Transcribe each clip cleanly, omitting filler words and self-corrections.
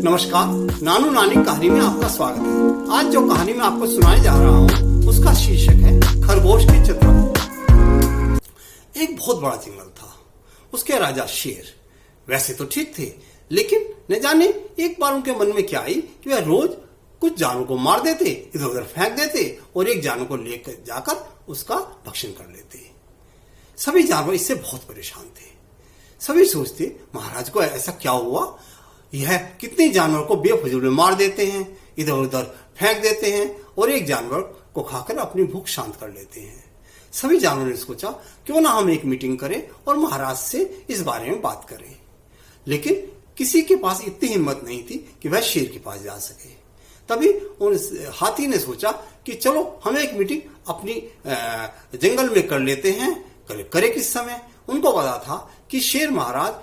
नमस्कार, नानू नानी कहानी में आपका स्वागत है। आज जो कहानी मैं आपको सुनाने जा रहा हूँ उसका शीर्षक है खरगोश की चित्र। एक बहुत बड़ा जंगल था, उसके राजा शेर वैसे तो ठीक थे, लेकिन न जाने एक बार उनके मन में क्या आई कि वह रोज कुछ जानवरों को मार देते, इधर उधर फेंक देते और एक जानवर को लेकर जाकर उसका भक्षण कर लेते। सभी जानवर इससे बहुत परेशान थे। सभी सोचते महाराज को ऐसा क्या हुआ, यह कितने जानवर को बेफजूल में मार देते हैं, इधर उधर फेंक देते हैं और एक जानवर को खाकर अपनी भूख शांत कर लेते हैं। सभी जानवरों ने सोचा क्यों ना हम एक मीटिंग करें और महाराज से इस बारे में बात करें, लेकिन किसी के पास इतनी हिम्मत नहीं थी कि वह शेर के पास जा सके। तभी उस हाथी ने सोचा कि चलो हम एक मीटिंग अपनी जंगल में कर लेते हैं। करे किस समय? उनको पता था कि शेर महाराज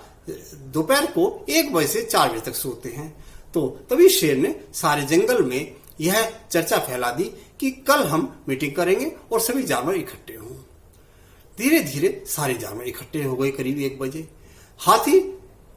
दोपहर को 1 बजे से 4 बजे तक सोते हैं। तो तभी शेर ने सारे जंगल में यह चर्चा फैला दी कि कल हम मीटिंग करेंगे और सभी जानवर इकट्ठे हों। धीरे धीरे सारे जानवर इकट्ठे हो गए। करीब 1 बजे हाथी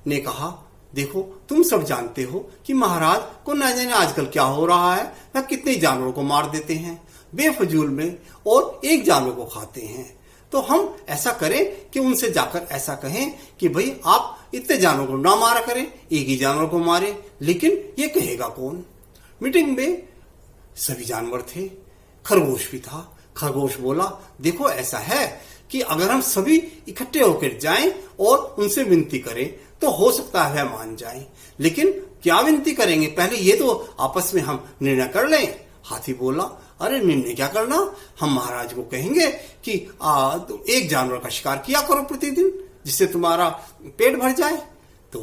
ने कहा, देखो तुम सब जानते हो कि महाराज को न जाने आजकल क्या हो रहा है, वह कितने जानवरों को मार देते हैं बेफजूल में और एक जानवर को खाते हैं। तो हम ऐसा करें कि उनसे जाकर ऐसा कहें कि भाई आप इतने जानवरों को ना मारा करें, एक ही जानवर को मारे। लेकिन ये कहेगा कौन? मीटिंग में सभी जानवर थे, खरगोश भी था। खरगोश बोला, देखो ऐसा है कि अगर हम सभी इकट्ठे होकर जाएं और उनसे विनती करें तो हो सकता है वह मान जाएं, लेकिन क्या विनती करेंगे पहले ये तो आपस में हम निर्णय कर लें। हाथी बोला, अरे निर्णय क्या करना, हम महाराज को कहेंगे कि एक जानवर का शिकार किया करो प्रतिदिन, जिससे तुम्हारा पेट भर जाए। तो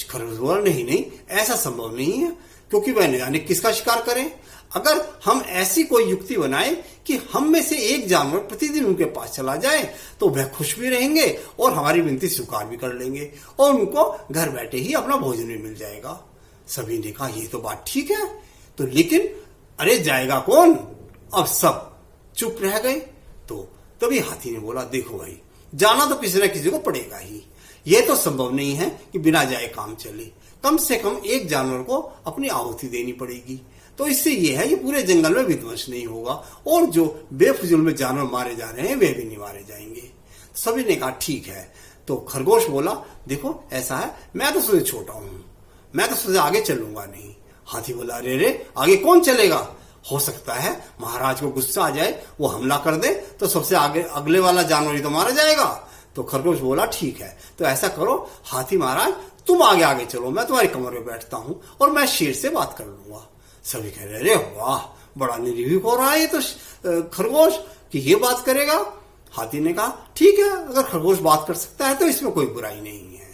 खरगोश बोला, नहीं ऐसा संभव नहीं है, क्योंकि वह न जाने किसका शिकार करें। अगर हम ऐसी कोई युक्ति बनाए कि हम में से एक जानवर प्रतिदिन उनके पास चला जाए तो वह खुश भी रहेंगे और हमारी विनती स्वीकार भी कर लेंगे और उनको घर बैठे ही अपना भोजन भी मिल जाएगा। सभी ने कहा, ये तो बात ठीक है, तो लेकिन अरे जाएगा कौन? अब सब चुप रह गए। तो तभी हाथी ने बोला, देखो भाई, जाना तो किसी न किसी को पड़ेगा ही। यह तो संभव नहीं है कि बिना जाए काम चले। कम से कम एक जानवर को अपनी आहुति देनी पड़ेगी। तो इससे यह है कि पूरे जंगल में विध्वंस नहीं होगा और जो बेफजूल में जानवर मारे जा रहे हैं वे भी नहीं मारे जाएंगे। सभी ने कहा, ठीक है। तो खरगोश बोला, देखो ऐसा है, मैं तो तुझे छोटा हूं, मैं तो तुझे आगे चलूंगा नहीं। हाथी बोला, अरे आगे कौन चलेगा? हो सकता है महाराज को गुस्सा आ जाए, वो हमला कर दे तो सबसे आगे अगले वाला जानवर ही तो मारा जाएगा। तो खरगोश बोला, ठीक है, तो ऐसा करो हाथी महाराज, तुम आगे आगे चलो, मैं तुम्हारी कमर में बैठता हूं और मैं शेर से बात कर लूंगा। सभी कह रहे, अरे वाह, बड़ा निर्भीक हो रहा है ये तो खरगोश कि ये बात करेगा। हाथी ने कहा, ठीक है, अगर खरगोश बात कर सकता है तो इसमें कोई बुराई नहीं है।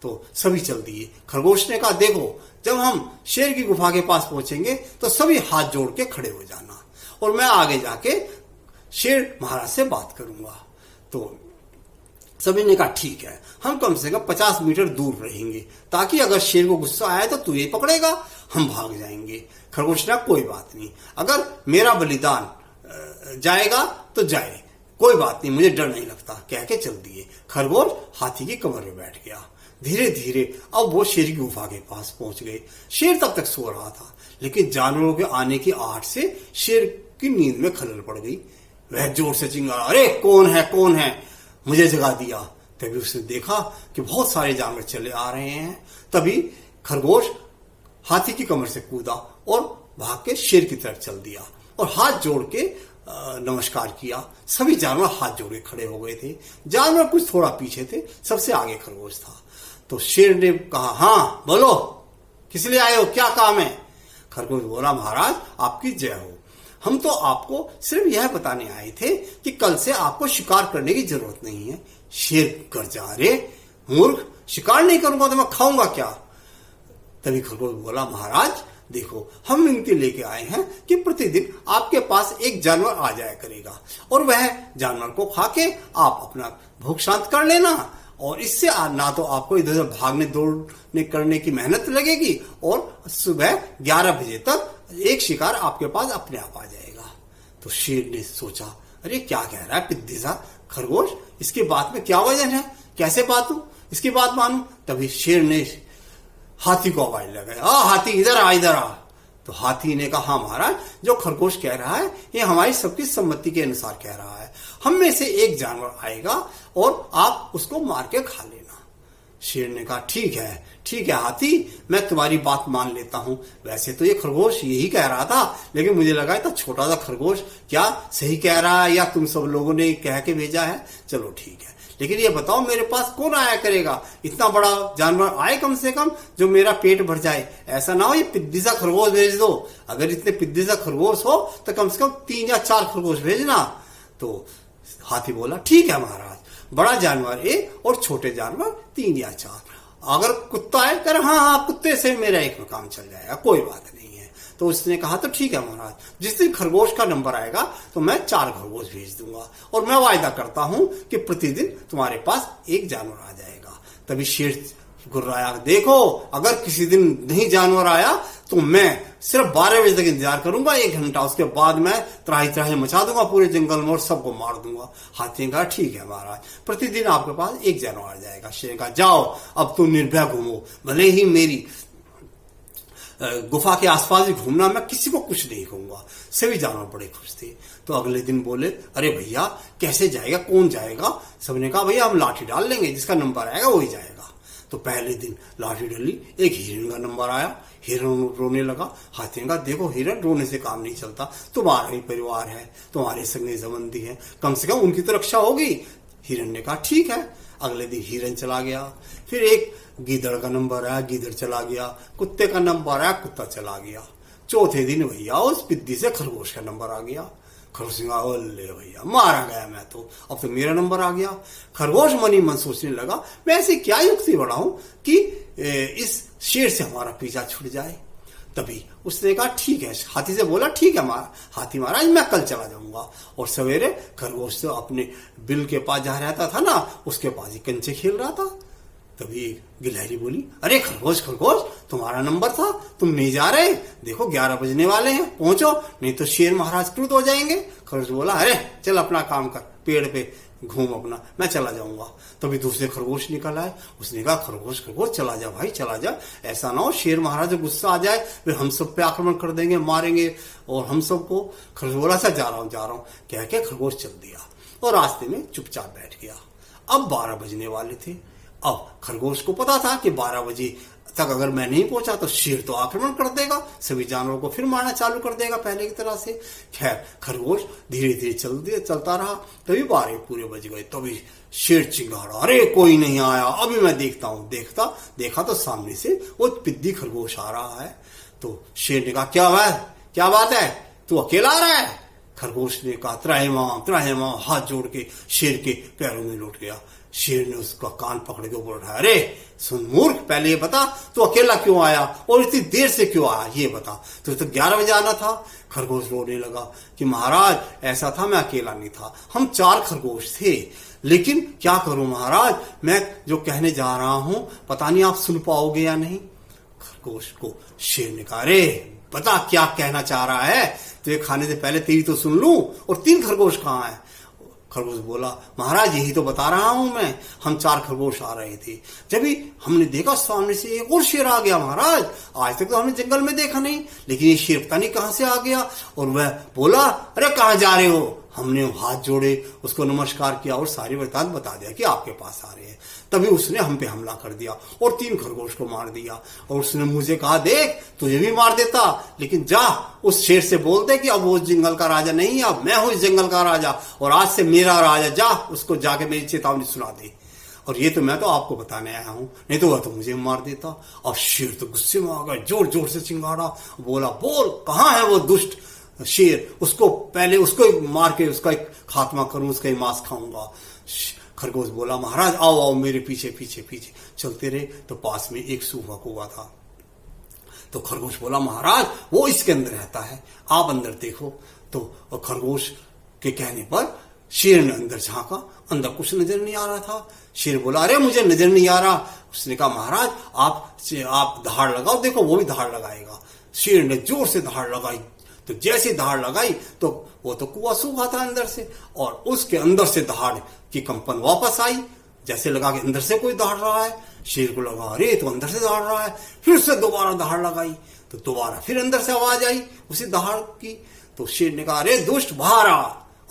तो सभी चल दिए। खरगोश ने कहा, देखो जब हम शेर की गुफा के पास पहुंचेंगे तो सभी हाथ जोड़ के खड़े हो जाना और मैं आगे जाके शेर महाराज से बात करूंगा। तो सभी ने कहा, ठीक है, हम कम से कम 50 मीटर दूर रहेंगे ताकि अगर शेर को गुस्सा आया तो तू ये पकड़ेगा, हम भाग जाएंगे। खरगोश ने, कोई बात नहीं, अगर मेरा बलिदान जाएगा तो जाए, कोई बात नहीं, मुझे डर नहीं लगता, कह के चल दिए। खरगोश हाथी की कमर में बैठ गया। धीरे धीरे अब वो शेर की गुफा के पास पहुंच गए। शेर तब तक सो रहा था, लेकिन जानवरों के आने की आहट से शेर की नींद में खलल पड़ गई। वह जोर से चिंगारा, अरे कौन है, मुझे जगा दिया। तभी उसने देखा कि बहुत सारे जानवर चले आ रहे हैं। तभी खरगोश हाथी की कमर से कूदा और भाग के शेर की तरफ चल दिया और हाथ जोड़ के नमस्कार किया। सभी जानवर हाथ जोड़े खड़े हो गए थे। जानवर कुछ थोड़ा पीछे थे, सबसे आगे खरगोश था। तो शेर ने कहा, हाँ बोलो, किस लिए आए हो, क्या काम है? खरगोश बोला, महाराज आपकी जय हो, हम तो आपको सिर्फ यह बताने आए थे कि कल से आपको शिकार करने की जरूरत नहीं है। शेर गरजा, अरे मूर्ख, शिकार नहीं करूंगा तो मैं खाऊंगा क्या? तभी खरगोश बोला, महाराज देखो, हम विनती लेके आए हैं कि प्रतिदिन आपके पास एक जानवर आ जाया करेगा और वह जानवर को खा के आप अपना भूख शांत कर लेना और इससे ना तो आपको इधर उधर भागने दौड़ने करने की मेहनत लगेगी और सुबह 11 बजे तक एक शिकार आपके पास अपने आप आ जाएगा। तो शेर ने सोचा, अरे क्या कह रहा है पिद्दीसा खरगोश, इसकी बात में क्या वजन है, कैसे बात हूं, इसकी बात मानूं? तभी शेर ने हाथी को आवाज लगाई, हाथी इधर आ, इधर आ। तो हाथी ने कहा, हाँ महाराज, जो खरगोश कह रहा है ये हमारी सबकी सम्मति के अनुसार कह रहा है। हम में से एक जानवर आएगा और आप उसको मार के खा लेना। शेर ने कहा, ठीक है हाथी, मैं तुम्हारी बात मान लेता हूं। वैसे तो ये खरगोश यही कह रहा था, लेकिन मुझे लगा था छोटा सा खरगोश क्या सही कह रहा है या तुम सब लोगों ने कह के भेजा है। चलो ठीक है, लेकिन ये बताओ मेरे पास कौन आया करेगा? इतना बड़ा जानवर आए कम से कम जो मेरा पेट भर जाए। ऐसा ना हो ये पिद्दी सा खरगोश भेज दो। अगर इतने पिद्दी सा खरगोश हो तो कम से कम 3 या 4 खरगोश भेजना। तो हाथी बोला, ठीक है महाराज, बड़ा जानवर 1 और छोटे जानवर 3 या 4। अगर कुत्ता है कर, हाँ कुत्ते से मेरा एक में काम चल जाएगा, कोई बात नहीं है। तो उसने कहा, तो ठीक है महाराज, जिस दिन खरगोश का नंबर आएगा तो मैं 4 खरगोश भेज दूंगा और मैं वायदा करता हूं कि प्रतिदिन तुम्हारे पास एक जानवर आ जाएगा। तभी शेर गुर्राया, देखो अगर किसी दिन नहीं जानवर आया तो मैं सिर्फ 12 बजे तक इंतजार करूंगा, 1 घंटा, उसके बाद मैं त्राही त्राही मचा दूंगा पूरे जंगल में और सबको मार दूंगा। हाथी ने कहा, ठीक है महाराज, प्रतिदिन आपके पास एक जानवर आ जाएगा। शेर ने कहा, जाओ अब तुम निर्भय घूमो, भले ही मेरी गुफा के आसपास ही घूमना, मैं किसी को कुछ नहीं कहूंगा। सभी जानवर बड़े खुश थे। तो अगले दिन बोले, अरे भैया कैसे जाएगा, कौन जाएगा? सबने कहा, भैया हम लाठी डाल लेंगे, जिसका नंबर आएगा वही जाएगा। तो पहले दिन लाठी डली, एक हिरन का नंबर आया, हिरन रोने लगा। हाथी ने कहा, देखो हिरन, रोने से काम नहीं चलता, तुम्हारा ही परिवार है, तुम्हारे संगे संबंधी है, कम से कम उनकी तो रक्षा होगी। हिरन ने कहा, ठीक है। अगले दिन हिरन चला गया। फिर एक गीदड़ का नंबर आया, गीदड़ चला गया। कुत्ते का नंबर आया, कुत्ता चला गया। चौथे दिन भैया उस पिद्दी से खरगोश का नंबर आ गया। खरगोश ने कहा, ओले भैया मारा गया मैं तो, अब तो मेरा नंबर आ गया। खरगोश मनी मन सोचने लगा, मैं ऐसी क्या युक्ति बढ़ाऊं कि इस शेर से हमारा पीछा छूट जाए। तभी उसने कहा, ठीक है, हाथी से बोला, ठीक है हाथी महाराज, मैं कल चला जाऊंगा। और सवेरे खरगोश तो अपने बिल के पास जहां रहता था ना, उसके पास ही कंचे खेल रहा था। तभी गिलहरी बोली, अरे खरगोश तुम्हारा नंबर था, तुम नहीं जा रहे? देखो 11 बजने वाले हैं, पहुंचो, नहीं तो शेर महाराज क्रुद्ध हो जाएंगे। खरगोश बोला, अरे चल अपना काम कर, पेड़ पे घूम अपना, मैं चला जाऊंगा। तभी दूसरे खरगोश निकल आए। उसने कहा, खरगोश चला जा भाई, चला जा, ऐसा ना हो शेर महाराज गुस्सा आ जाए, फिर हम सब पे आक्रमण कर देंगे, मारेंगे और हम सबको। खरगोश बोला, अच्छा जा रहा हूं कह के खरगोश चल दिया और रास्ते में चुपचाप बैठ गया। अब 12 बजने वाले थे। अब खरगोश को पता था कि 12 बजे तक अगर मैं नहीं पहुंचा तो शेर तो आक्रमण कर देगा, सभी जानवरों को फिर मारना चालू कर देगा पहले की तरह से। खैर खरगोश धीरे धीरे चलता रहा। तभी 12 पूरे बज गए। तभी शेर चिंगाड़ा, अरे कोई नहीं आया, अभी मैं देखता हूं। देखा तो सामने से वो पिद्दी खरगोश आ रहा है। तो शेर ने कहा, क्या बात है, तू अकेला आ रहा है? खरगोश ने कहा, त्राहिमाम, हाथ जोड़ के शेर के पैरों में लौट गया। शेर ने उसका कान पकड़ के ऊपर उठाया, अरे सुन मूर्ख, पहले ये बता तू अकेला क्यों आया और इतनी देर से क्यों आया, ये बता, तुझे तो 11 बजे आना था। खरगोश रोने लगा कि महाराज ऐसा था, मैं अकेला नहीं था, हम 4 खरगोश थे, लेकिन क्या करूं महाराज, मैं जो कहने जा रहा हूं पता नहीं आप सुन पाओगे या नहीं। खरगोश को शेर ने कहा, अरे बता क्या कहना चाह रहा है, तुझे खाने से पहले तेरी तो सुन लूं, और 3 खरगोश कहाँ है? खरगोश बोला, महाराज यही तो बता रहा हूं मैं, हम 4 खरगोश आ रहे थे, जब भी हमने देखा सामने से एक और शेर आ गया महाराज। आज तक तो हमने जंगल में देखा नहीं, लेकिन ये शेर पता नहीं कहां से आ गया और वह बोला, अरे कहां जा रहे हो? हमने हाथ जोड़े, उसको नमस्कार किया और सारी वृतांत बता दिया कि आपके पास आ रहे हैं। तभी उसने हम पे हमला कर दिया और 3 खरगोश को मार दिया। और उसने मुझे कहा, देख तुझे भी मार देता, लेकिन जा उस शेर से बोल दे कि अब वो जंगल का राजा नहीं है, अब मैं हूं इस जंगल का राजा और आज से मेरा राजा, जा उसको जाके मेरी चेतावनी सुना दे। और ये तो मैं तो आपको बताने आया हूं, नहीं तो वह तो मुझे मार देता। और शेर तो गुस्से में आ गया, जोर जोर से चिंगाड़ा, बोला, बोल कहां है वो दुष्ट शेर, उसको पहले उसको मार के उसका एक खात्मा करूं, उसका ही मांस खाऊंगा। खरगोश बोला, महाराज आओ मेरे पीछे चलते रहे। तो पास में एक सूखा कुआं था। तो खरगोश बोला, महाराज वो इसके अंदर रहता है, आप अंदर देखो। तो खरगोश के कहने पर शेर ने अंदर झांका, अंदर कुछ नजर नहीं आ रहा था। शेर बोला, अरे मुझे नजर नहीं आ रहा। उसने कहा, महाराज आप धाड़ लगाओ, देखो वो भी धाड़ लगाएगा। शेर ने जोर से धाड़ लगाई, तो जैसे धाड़ लगाई तो वो तो कुआं सूखा था अंदर से, और उसके अंदर से धाड़ की कंपन वापस आई, जैसे लगा कि अंदर से कोई दहाड़ रहा है। शेर को लगा अरे तो अंदर से दहाड़ रहा है, फिर उससे दोबारा दहाड़ लगाई तो दोबारा फिर अंदर से आवाज आई उसी दहाड़ की। तो शेर ने कहा अरे दुष्ट बाहर आ।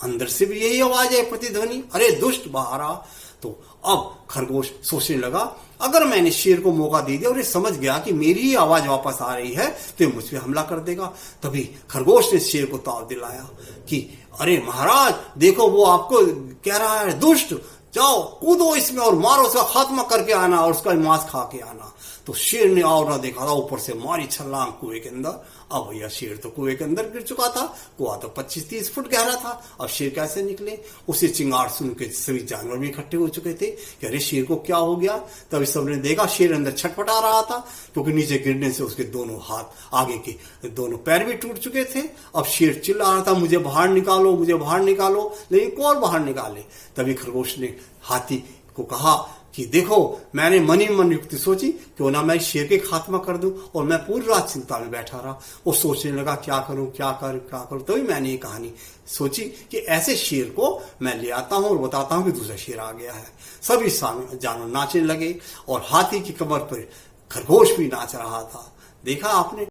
अंदर से भी यही आवाज है, प्रतिध्वनि, अरे दुष्ट बाहर आ। तो अब खरगोश सोचने लगा अगर मैंने शेर को मौका दे दिया और ये समझ गया कि मेरी ही आवाज वापस आ रही है तो ये मुझ पर हमला कर देगा। तभी खरगोश ने शेर को ताव दिलाया कि अरे महाराज देखो वो आपको कह रहा है दुष्ट, जाओ कूदो इसमें और मारो, उसका खात्मा करके आना और उसका मांस खा के आना। तो शेर ने और ना देखा था, ऊपर से मारी छलांग कुएं के अंदर। अब भैया शेर तो कुएं के अंदर गिर चुका था, कुआं तो 25-30 फुट गहरा था। अब शेर कैसे निकले? उसे चिंगार सुन के सभी जानवर भी इकट्ठे हो चुके थे कि अरे शेर को क्या हो गया। तभी सबने देखा शेर अंदर छटपटा रहा था क्योंकि नीचे गिरने से उसके दोनों हाथ, आगे के दोनों पैर भी टूट चुके थे। अब शेर चिल्ला रहा था मुझे बाहर निकालो, मुझे बाहर निकालो, लेकिन कौन बाहर निकाले। तभी खरगोश ने हाथी को कहा कि देखो मैंने मन ही मन युक्ति सोची क्यों ना मैं शेर के खात्मा कर दूं, और मैं पूरी रात चिंता में बैठा रहा। वो सोचने लगा क्या करूं क्या करूं। तभी मैंने ये कहानी सोची कि ऐसे शेर को मैं ले आता हूं और बताता हूं कि दूसरा शेर आ गया है। सभी जानवर नाचने लगे और हाथी की कमर पर खरगोश भी नाच रहा था। देखा आपने।